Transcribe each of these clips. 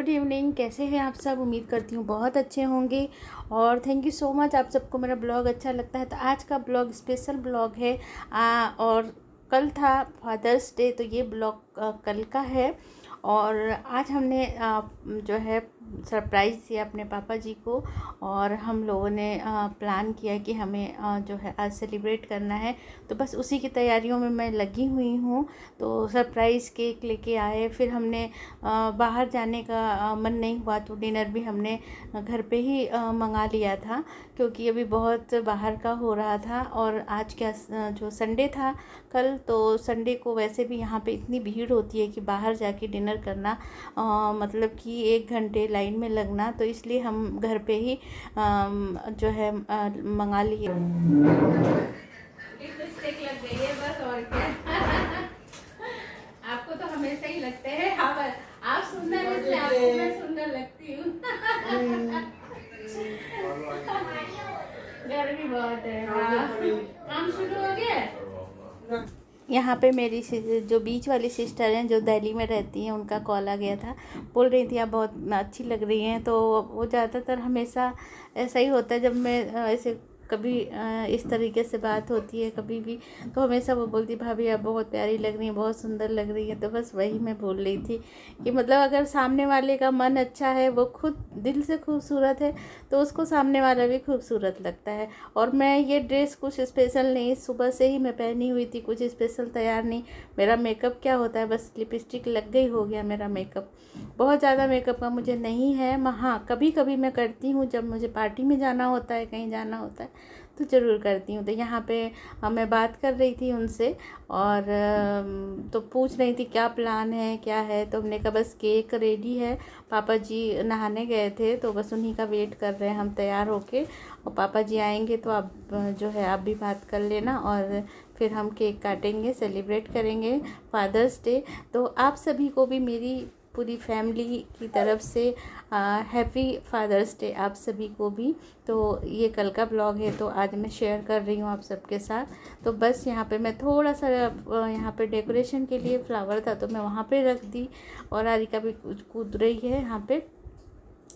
Good evening. कैसे हैं आप सब? उम्मीद करती हूँ बहुत अच्छे होंगे और थैंक यू सो मच। आप सबको मेरा ब्लॉग अच्छा लगता है। तो आज का ब्लॉग स्पेशल ब्लॉग है और कल था फादर्स डे, तो ये ब्लॉग कल का है। और आज हमने जो है सरप्राइज़ दिया अपने पापा जी को, और हम लोगों ने प्लान किया कि हमें जो है आज सेलिब्रेट करना है। तो बस उसी की तैयारियों में मैं लगी हुई हूँ। तो सरप्राइज़ केक लेके आए, फिर हमने बाहर जाने का मन नहीं हुआ तो डिनर भी हमने घर पे ही मंगा लिया था, क्योंकि अभी बहुत बाहर का हो रहा था। और आज क्या जो संडे था कल, तो संडे को वैसे भी यहाँ पे इतनी भीड़ होती है कि बाहर जाके डिनर करना मतलब कि 1 घंटे लाइन में लगना, तो इसलिए हम घर पे ही जो है मंगा लिए। लिपस्टिक लग गई है बस, और क्या। आपको तो हमेशा ही लगते हैं आप सुंदर, इसलिए आपको मैं सुंदर लगती हूँ। गर्मी बहुत है। काम शुरू हो गया। यहाँ पे मेरी जो बीच वाली सिस्टर हैं जो दिल्ली में रहती हैं, उनका कॉल आ गया था। बोल रही थी आप बहुत अच्छी लग रही हैं। तो वो ज़्यादातर हमेशा ऐसा ही होता है, जब मैं ऐसे कभी इस तरीके से बात होती है कभी भी, तो हमेशा वो बोलती भाभी आप बहुत प्यारी लग रही हैं, बहुत सुंदर लग रही हैं। तो बस वही मैं बोल रही थी कि मतलब अगर सामने वाले का मन अच्छा है, वो खुद दिल से खूबसूरत है, तो उसको सामने वाला भी खूबसूरत लगता है। और मैं ये ड्रेस कुछ स्पेशल नहीं, सुबह से ही मैं पहनी हुई थी, कुछ स्पेशल तैयार नहीं। मेरा मेकअप क्या होता है, बस लिपस्टिक लग गई हो गया मेरा मेकअप। बहुत ज़्यादा मेकअप का मुझे नहीं है। हाँ, कभी कभी मैं करती हूँ, जब मुझे पार्टी में जाना होता है, कहीं जाना होता है तो ज़रूर करती हूँ। तो यहाँ पे मैं बात कर रही थी उनसे, और तो पूछ रही थी क्या प्लान है क्या है। तो हमने कहा बस केक रेडी है, पापा जी नहाने गए थे तो बस उन्हीं का वेट कर रहे हैं हम तैयार होके। और पापा जी आएंगे तो आप जो है आप भी बात कर लेना, और फिर हम केक काटेंगे, सेलिब्रेट करेंगे फादर्स डे। तो आप सभी को भी मेरी पूरी फैमिली की तरफ से हैप्पी फादर्स डे आप सभी को भी। तो ये कल का ब्लॉग है, तो आज मैं शेयर कर रही हूँ आप सबके साथ। तो बस यहाँ पे मैं थोड़ा सा यहाँ पे डेकोरेशन के लिए फ्लावर था तो मैं वहाँ पे रख दी, और आरिका भी कूद रही है यहाँ पे।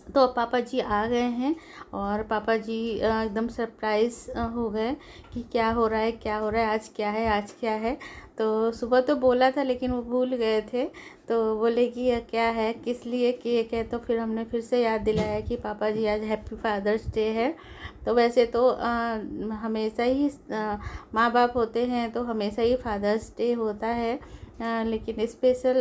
तो पापा जी आ गए हैं, और पापा जी एकदम सरप्राइज़ हो गए कि क्या हो रहा है क्या हो रहा है, आज क्या है आज क्या है। तो सुबह तो बोला था लेकिन वो भूल गए थे, तो बोले कि यह क्या है, किस लिए केक है। तो फिर हमने फिर से याद दिलाया कि पापा जी आज हैप्पी फादर्स डे है। तो वैसे तो हमेशा ही माँ बाप होते हैं तो हमेशा ही फादर्स डे होता है, लेकिन स्पेशल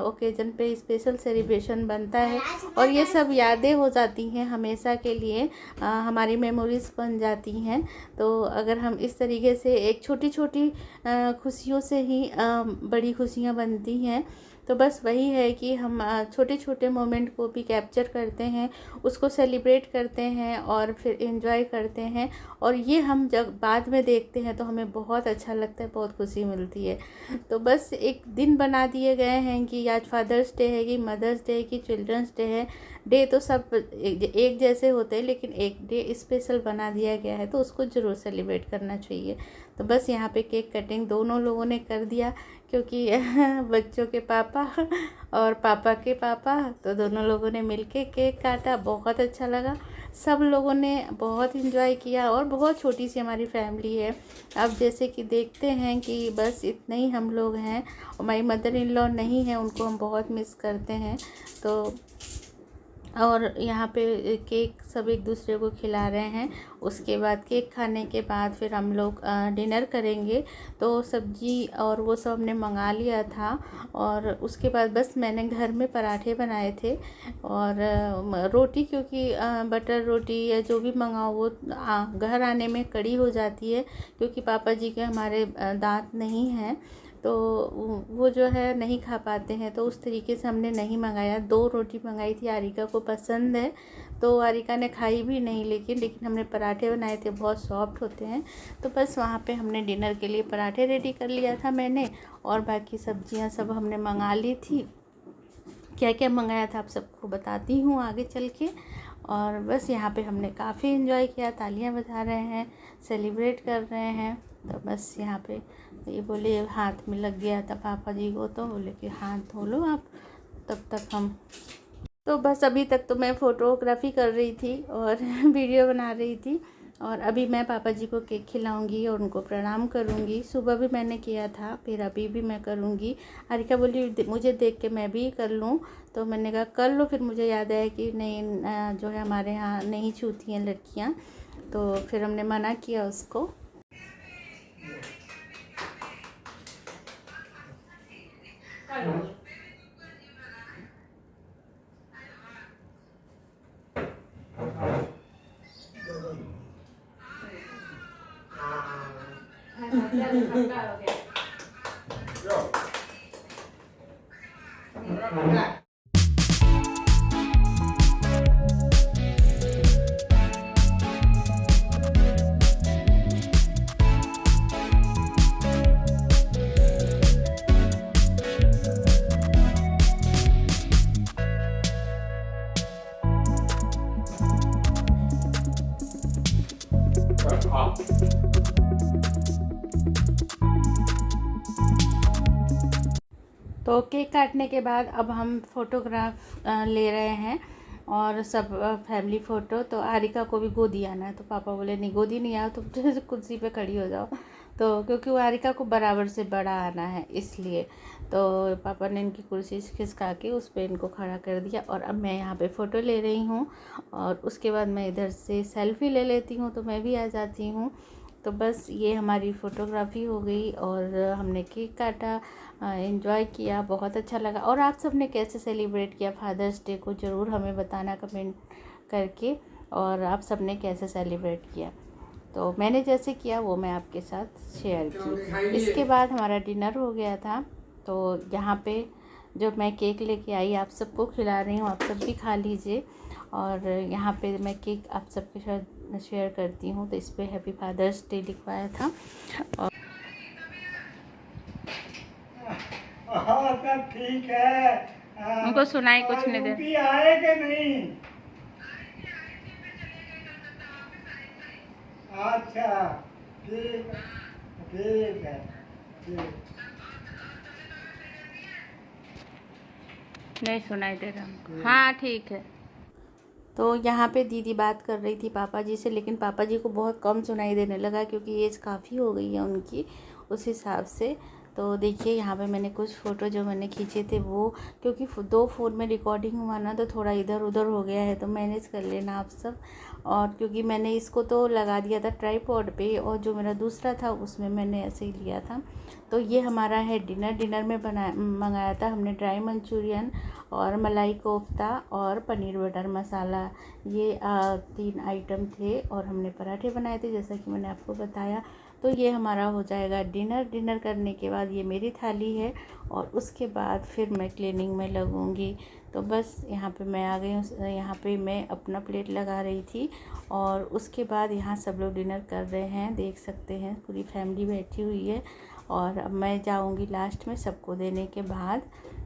ओकेजन पे स्पेशल सेलिब्रेशन बनता है, और ये सब यादें हो जाती हैं हमेशा के लिए, हमारी मेमोरीज़ बन जाती हैं। तो अगर हम इस तरीके से एक छोटी छोटी खुशियों से ही बड़ी खुशियाँ बनती हैं। तो बस वही है कि हम छोटे छोटे मोमेंट को भी कैप्चर करते हैं, उसको सेलिब्रेट करते हैं और फिर एंजॉय करते हैं। और ये हम जब बाद में देखते हैं तो हमें बहुत अच्छा लगता है, बहुत खुशी मिलती है। तो बस एक दिन बना दिए गए हैं कि आज फादर्स डे है कि मदर्स डे है कि चिल्ड्रंस डे है। डे तो सब एक जैसे होते हैं, लेकिन एक डे स्पेशल बना दिया गया है तो उसको ज़रूर सेलिब्रेट करना चाहिए। तो बस यहाँ पे केक कटिंग दोनों लोगों ने कर दिया, क्योंकि बच्चों के पापा और पापा के पापा, तो दोनों लोगों ने मिलके केक काटा। बहुत अच्छा लगा, सब लोगों ने बहुत एंजॉय किया, और बहुत छोटी सी हमारी फैमिली है। अब जैसे कि देखते हैं कि बस इतने ही हम लोग हैं, और हमारी मदर इन लॉ नहीं है, उनको हम बहुत मिस करते हैं। तो और यहाँ पे केक सब एक दूसरे को खिला रहे हैं। उसके बाद केक खाने के बाद फिर हम लोग डिनर करेंगे। तो सब्जी और वो सब हमने मंगा लिया था, और उसके बाद बस मैंने घर में पराठे बनाए थे और रोटी, क्योंकि बटर रोटी या जो भी मंगाओ वो घर आने में कड़ी हो जाती है, क्योंकि पापा जी के हमारे दांत नहीं हैं, तो वो जो है नहीं खा पाते हैं। तो उस तरीके से हमने नहीं मंगाया। 2 रोटी मंगाई थी, आरिका को पसंद है तो आरिका ने खाई भी नहीं, लेकिन हमने पराठे बनाए थे, बहुत सॉफ्ट होते हैं। तो बस वहाँ पे हमने डिनर के लिए पराठे रेडी कर लिया था मैंने, और बाकी सब्जियाँ सब हमने मंगा ली थी। क्या क्या मंगाया था आप सबको बताती हूँ आगे चल के। और बस यहाँ पे हमने काफ़ी एंजॉय किया, तालियां बजा रहे हैं, सेलिब्रेट कर रहे हैं। तो बस यहाँ पे ये बोले हाथ में लग गया था पापा जी को, तो बोले कि हाथ धो लो आप, तब तक हम तो बस अभी तक तो मैं फ़ोटोग्राफ़ी कर रही थी और वीडियो बना रही थी, और अभी मैं पापा जी को केक खिलाऊंगी और उनको प्रणाम करूंगी। सुबह भी मैंने किया था, फिर अभी भी मैं करूंगी। हारिका बोली मुझे देख के मैं भी कर लूं, तो मैंने कहा कर लो। फिर मुझे याद आया कि नहीं, जो है हमारे यहाँ नहीं छूती हैं लड़कियाँ, तो फिर हमने मना किया उसको। तो केक काटने के बाद अब हम फ़ोटोग्राफ ले रहे हैं, और सब फैमिली फ़ोटो। तो हारिका को भी गोदी आना है, तो पापा बोले नहीं गोदी नहीं आओ, तुम कुर्सी पे खड़ी हो जाओ। तो क्योंकि वो हारिका को बराबर से बड़ा आना है, इसलिए तो पापा ने इनकी कुर्सी खिसका के उस पर इनको खड़ा कर दिया। और अब मैं यहाँ पे फ़ोटो ले रही हूँ, और उसके बाद मैं इधर से सेल्फ़ी ले लेती हूँ, तो मैं भी आ जाती हूँ। तो बस ये हमारी फ़ोटोग्राफ़ी हो गई, और हमने केक काटा, एंजॉय किया, बहुत अच्छा लगा। और आप सब ने कैसे सेलिब्रेट किया फादर्स डे को, ज़रूर हमें बताना कमेंट करके, और आप सब ने कैसे सेलिब्रेट किया। तो मैंने जैसे किया वो मैं आपके साथ शेयर की। इसके बाद हमारा डिनर हो गया था। तो यहाँ पे जब मैं केक लेके आई, आप सबको खिला रही हूँ, आप सब भी खा लीजिए। और यहाँ पे मैं केक आप सबके साथ शेयर करती हूँ। तो इस पर हैप्पी फादर्स डे लिखवाया था। और सब ठीक है। उनको सुनाई कुछ नहीं दे। यूपी आए कि नहीं? अच्छा ठीक ठीक है, ठीक। नहीं सुनाई दे रहा हमको। हाँ ठीक है। तो यहाँ पे दीदी बात कर रही थी पापा जी से, लेकिन पापा जी को बहुत कम सुनाई देने लगा, क्योंकि एज काफ़ी हो गई है उनकी उस हिसाब से। तो देखिए यहाँ पे मैंने कुछ फ़ोटो जो मैंने खींचे थे वो, क्योंकि 2 फ़ोन में रिकॉर्डिंग हुआ ना, तो थोड़ा इधर उधर हो गया है, तो मैनेज कर लेना आप सब। और क्योंकि मैंने इसको तो लगा दिया था ट्राइपॉड पे, और जो मेरा दूसरा था उसमें मैंने ऐसे ही लिया था। तो ये हमारा है डिनर में मंगाया था हमने ड्राई मंचूरियन और मलाई कोफ्ता और पनीर बटर मसाला। ये 3 आइटम थे, और हमने पराठे बनाए थे जैसा कि मैंने आपको बताया। तो ये हमारा हो जाएगा डिनर करने के बाद ये मेरी थाली है, और उसके बाद फिर मैं क्लीनिंग में लगूंगी। तो बस यहाँ पे मैं आ गई हूँ। यहाँ पे मैं अपना प्लेट लगा रही थी, और उसके बाद यहाँ सब लोग डिनर कर रहे हैं, देख सकते हैं पूरी फैमिली बैठी हुई है। और अब मैं जाऊँगी लास्ट में सबको देने के बाद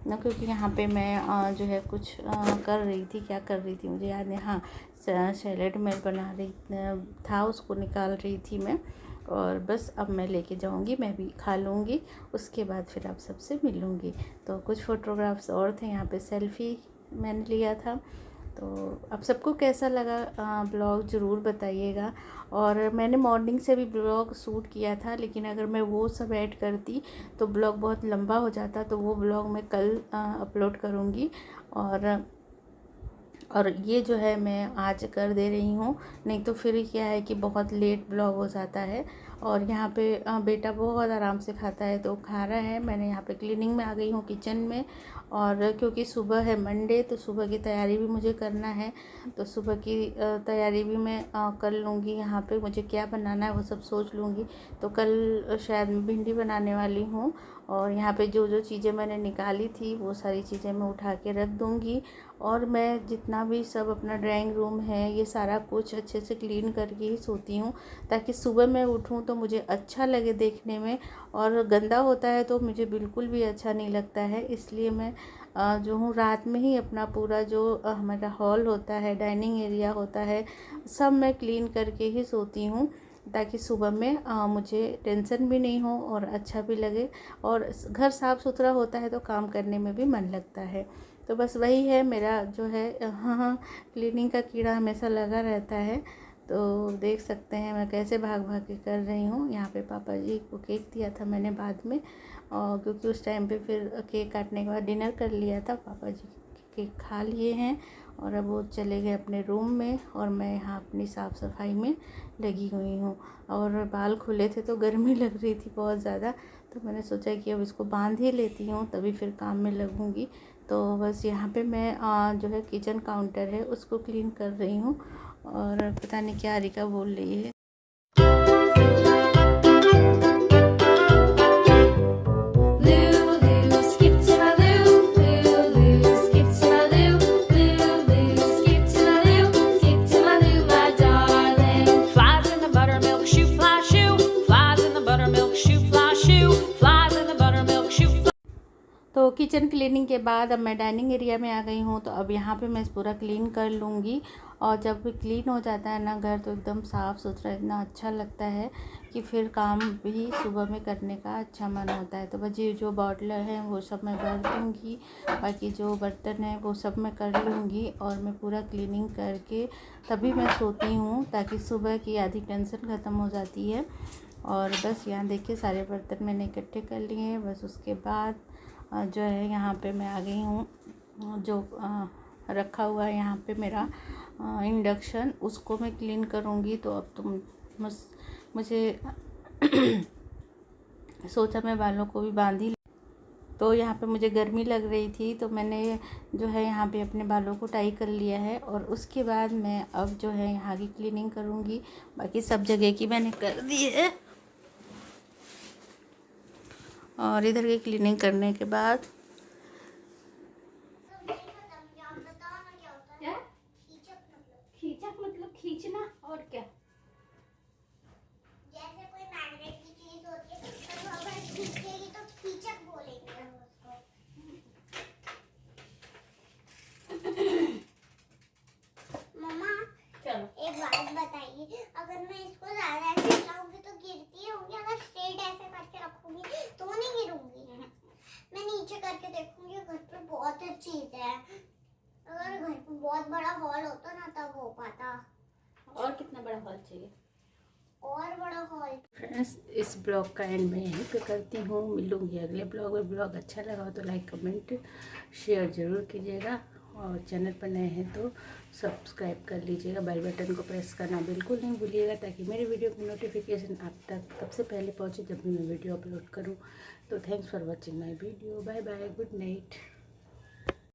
ना, क्योंकि यहाँ पे मैं जो है कुछ कर रही थी, क्या कर रही थी मुझे याद नहीं। हाँ, सैलेड मैं बना रही था, उसको निकाल रही थी मैं। और बस अब मैं लेके जाऊंगी, मैं भी खा लूँगी, उसके बाद फिर आप सबसे मिलूँगी। तो कुछ फ़ोटोग्राफ्स और थे यहाँ पे, सेल्फ़ी मैंने लिया था। तो आप सबको कैसा लगा ब्लॉग ज़रूर बताइएगा। और मैंने मॉर्निंग से भी ब्लॉग शूट किया था, लेकिन अगर मैं वो सब ऐड करती तो ब्लॉग बहुत लंबा हो जाता, तो वो ब्लॉग मैं कल अपलोड करूँगी। और ये जो है मैं आज कर दे रही हूँ, नहीं तो फिर क्या है कि बहुत लेट ब्लॉग हो जाता है। और यहाँ पे बेटा बहुत आराम से खाता है, तो खा रहा है। मैंने यहाँ पे क्लीनिंग में आ गई हूँ किचन में, और क्योंकि सुबह है मंडे, तो सुबह की तैयारी भी मुझे करना है। तो सुबह की तैयारी भी मैं कर लूँगी। यहाँ पे मुझे क्या बनाना है वो सब सोच लूँगी। तो कल शायद मैं भिंडी बनाने वाली हूँ, और यहाँ पे जो जो चीज़ें मैंने निकाली थी वो सारी चीज़ें मैं उठा के रख दूँगी। और मैं जितना भी सब अपना ड्राइंग रूम है ये सारा कुछ अच्छे से क्लीन करके ही सोती हूँ, ताकि सुबह मैं उठूँ तो मुझे अच्छा लगे देखने में। और गंदा होता है तो मुझे बिल्कुल भी अच्छा नहीं लगता है, इसलिए मैं जो हूँ रात में ही अपना पूरा जो हमारा हॉल होता है, डाइनिंग एरिया होता है, सब मैं क्लीन करके ही सोती हूँ, ताकि सुबह में मुझे टेंशन भी नहीं हो और अच्छा भी लगे। और घर साफ़ सुथरा होता है तो काम करने में भी मन लगता है। तो बस वही है मेरा जो है क्लीनिंग का कीड़ा हमेशा लगा रहता है। तो देख सकते हैं मैं कैसे भाग भाग के कर रही हूँ। यहाँ पे पापा जी को केक दिया था मैंने बाद में, और क्योंकि उस टाइम पे फिर केक काटने के बाद डिनर कर लिया था। पापा जी केक खा लिए हैं और अब वो चले गए अपने रूम में, और मैं यहाँ अपनी साफ़ सफाई में लगी हुई हूँ। और बाल खुले थे तो गर्मी लग रही थी बहुत ज़्यादा, तो मैंने सोचा कि अब इसको बांध ही लेती हूँ, तभी फिर काम में लगूँगी। तो बस यहाँ पे मैं जो है किचन काउंटर है उसको क्लीन कर रही हूँ, और पता नहीं क्या रिका बोल रही है। तो किचन क्लीनिंग के बाद अब मैं डाइनिंग एरिया में आ गई हूँ। तो अब यहाँ पे मैं पूरा क्लीन कर लूँगी, और जब भी क्लीन हो जाता है ना घर, तो एकदम साफ़ सुथरा इतना अच्छा लगता है कि फिर काम भी सुबह में करने का अच्छा मन होता है। तो बस ये जो बॉटल है वो सब मैं भर दूँगी, बाकी जो बर्तन है वो सब मैं कर लूँगी, और मैं पूरा क्लीनिंग करके तभी मैं सोती हूँ, ताकि सुबह की आधी टेंशन ख़त्म हो जाती है। और बस यहाँ देखिए सारे बर्तन मैंने इकट्ठे कर लिए हैं। बस उसके बाद जो है यहाँ पे मैं आ गई हूँ, जो रखा हुआ है यहाँ पे मेरा इंडक्शन, उसको मैं क्लीन करूँगी। तो अब तुम मुझे सोचा मैं बालों को भी बांध ही। तो यहाँ पे मुझे गर्मी लग रही थी, तो मैंने जो है यहाँ पे अपने बालों को टाई कर लिया है, और उसके बाद मैं अब जो है यहाँ की क्लीनिंग करूँगी। बाकी सब जगह की मैंने कर दी है, और इधर की क्लीनिंग करने के बाद क्या खींचक मतलब खींचना, और क्या? जैसे कोई मैग्नेट की चीज होती है तो वो अगर खींचेगी तो खींचक बोलेंगे हम उसको। मम्मा चलो एक बात बताइए, अगर मैं इसको ज्यादा ऐसे हिलाऊंगी तो गिरती होंगी, अगर स्ट्रेट ऐसे करके रखूंगी तो नहीं गिरूंगी? मैं नीचे करके देखूंगी। घर पे बहुत चीज है, अगर घर पे बहुत बड़ा हॉल होता ना तब हो पाता। और कितना बड़ा हॉल चाहिए? और बड़ा हॉल। फ्रेंड्स, इस ब्लॉग का एंड में यहीं पे करती हूँ। मिलूंगी अगले ब्लॉग में। ब्लॉग अच्छा लगा हो तो लाइक कमेंट शेयर ज़रूर कीजिएगा, और चैनल पर नए हैं तो सब्सक्राइब कर लीजिएगा। बेल बटन को प्रेस करना बिल्कुल नहीं भूलिएगा, ताकि मेरे वीडियो की नोटिफिकेशन आप तक सबसे पहले पहुँचे जब भी मैं वीडियो अपलोड करूँ। तो thanks for watching my video. Bye bye, good night.